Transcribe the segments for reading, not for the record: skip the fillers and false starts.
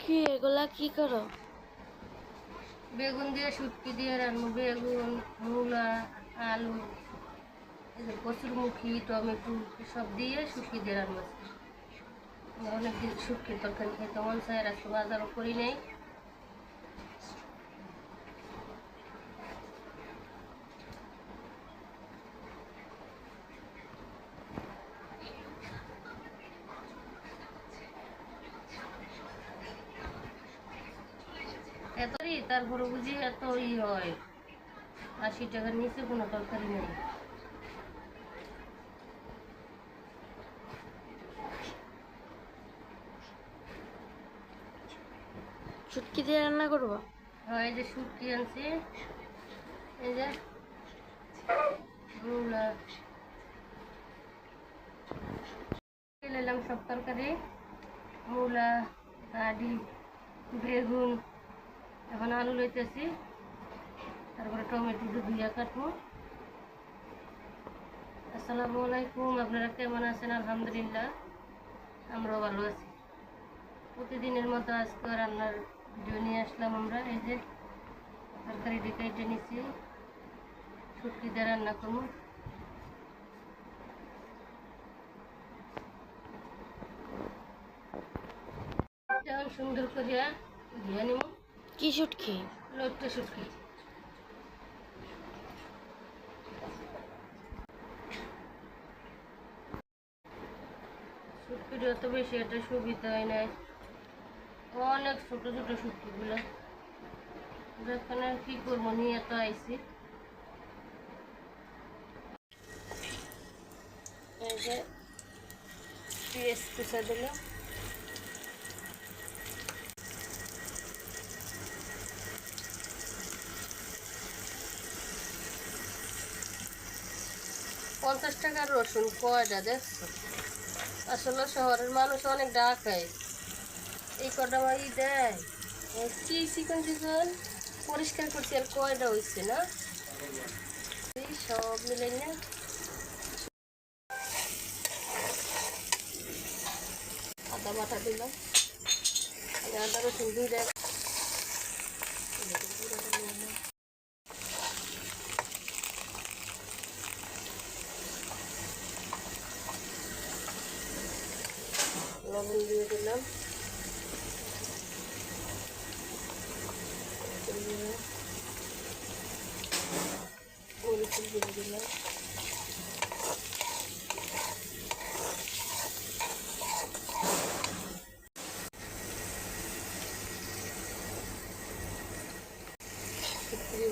কি এগুলা কি করো? বেগুন দিয়ে শুটকি দিয়ে রান্না, বেগুন, মূলা, আলু, এই যে কচুরমুখী, টমেটো সব দিয়ে শুটকি দিয়ে রান্না। অনেকদিন শুটকির তরকারি খেতে মন চায়, আজকে বাজারও করি নেই। এতই তারপরে বুঝি এত হয়, 80 টাকার নিচে কোনো তরকারি নেই। শুটকি দিয়ে রান্না করবো? হয় এই যে শুটকি আনছি, এই যে মূলা নিলাম, সব তরকারি, মূলা, গাডি, বেগুন, এখন আলু লইতেছি, তারপরে টমেটো ধুইয়া কাটবো। আসসালামু আলাইকুম, আপনারা কেমন আছেন? আলহামদুলিল্লাহ, আমরাও ভালো আছি। প্রতিদিনের মতো আজকে রান্নার ভিডিও নিয়ে আসলাম আমরা। এই যে তরকারি কেটে নিচ্ছি, শুটকি দিয়ে রান্না করবো। যেমন সুন্দর করিয়া ধুয়ে নিব। কি শুটকি? লইট্টে শুটকি। শুটকিটা তো বেশি একটা সুবিধা হয় নাই, অনেক ছোট ছোট শুটকিগুলো। যেখানে কি করবো, নিয়ে তো আইসি। এই যে পেঁয়াজ কুচা দিলাম, ৳50 রসুন কয়টা দেখছো? আসলে শহরের মানুষ অনেক ডাকায়, এই কটা মাই দেয়। কি চিকন চিকন পরিষ্কার করছি, আর কয়টা হয়েছে না, এই সব মিলে না। আদা বাটা দিলাম, আদা রসুন দুইটা, লবণ দিয়ে দিলাম, মরিচ দিয়ে দিলাম,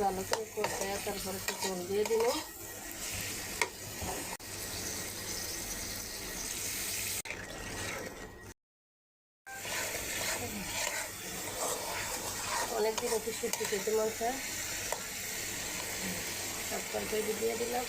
ভালো করে করতে, তারপরে একটু জল দিয়ে দিব। অনেকদিন একটু শুটকি খেতে মন চায়, সব তরকারি দিয়ে দিলাম।